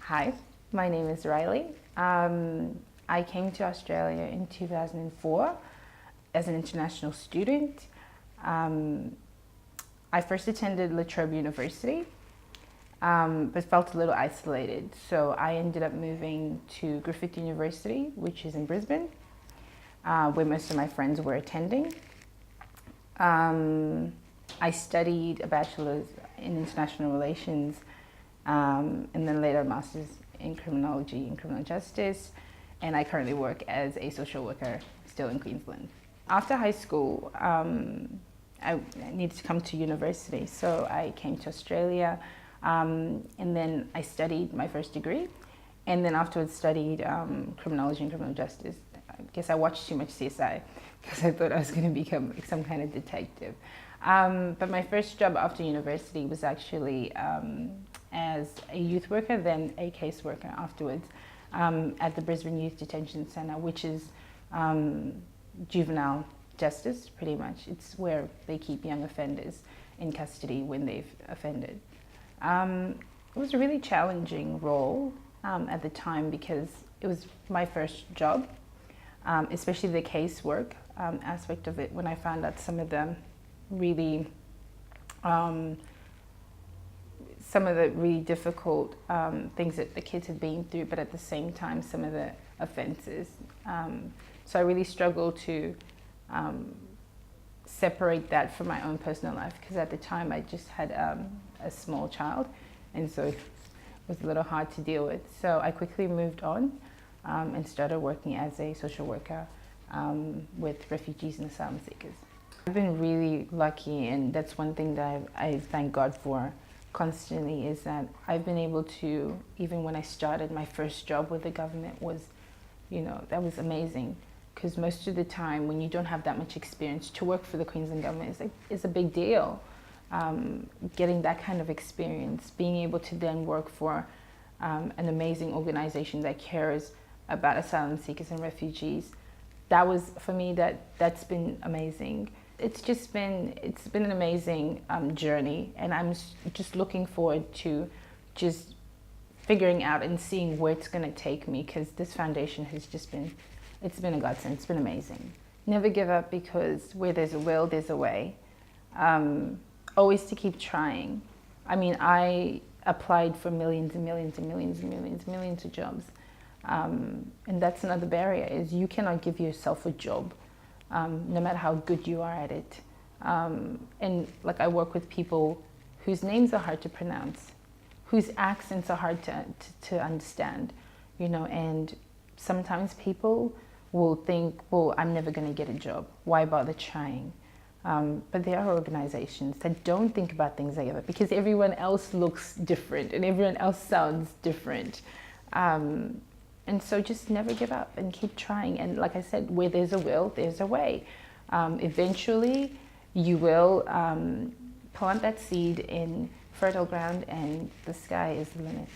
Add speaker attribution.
Speaker 1: Hi, my name is Riley. I came to Australia in 2004 as an international student. Um, I first attended La Trobe University, but felt a little isolated. So I ended up moving to Griffith University, which is in Brisbane, where most of my friends were attending. I studied a bachelor's in international relations and then later a master's in criminology and criminal justice. And I currently work as a social worker still in Queensland. After high school, I needed to come to university, so I came to Australia, and then I studied my first degree, and then afterwards studied criminology and criminal justice. I guess I watched too much CSI because I thought I was going to become some kind of detective. But my first job after university was actually as a youth worker, then a caseworker afterwards at the Brisbane Youth Detention Centre, which is juvenile justice, pretty much. It's where they keep young offenders in custody when they've offended. It was a really challenging role at the time because it was my first job, especially the casework aspect of it, when I found out some of the really difficult things that the kids had been through, but at the same time some of the offences. So I really struggled to separate that from my own personal life, because at the time I just had a small child, and so it was a little hard to deal with. So I quickly moved on and started working as a social worker with refugees and asylum seekers. I've been really lucky, and that's one thing that I thank God for constantly, is that I've been able to, even when I started my first job with the government, was, that was amazing. Because most of the time when you don't have that much experience, to work for the Queensland government is a big deal. Getting that kind of experience, being able to then work for an amazing organization that cares about asylum seekers and refugees, that was, for me, that's been amazing. It's been an amazing journey, and I'm just looking forward to just figuring out and seeing where it's going to take me, because this foundation has it's been a godsend. It's been amazing. Never give up, because where there's a will, there's a way. Always to keep trying. I mean, I applied for millions and millions and millions and millions and millions of jobs. And that's another barrier, is you cannot give yourself a job, no matter how good you are at it. And like, I work with people whose names are hard to pronounce, whose accents are hard to understand, and sometimes people will think, well, I'm never going to get a job. Why bother trying? But there are organizations that don't think about things like that, because everyone else looks different and everyone else sounds different. And so just never give up and keep trying. And like I said, where there's a will, there's a way. Eventually, you will plant that seed in fertile ground, and the sky is the limit.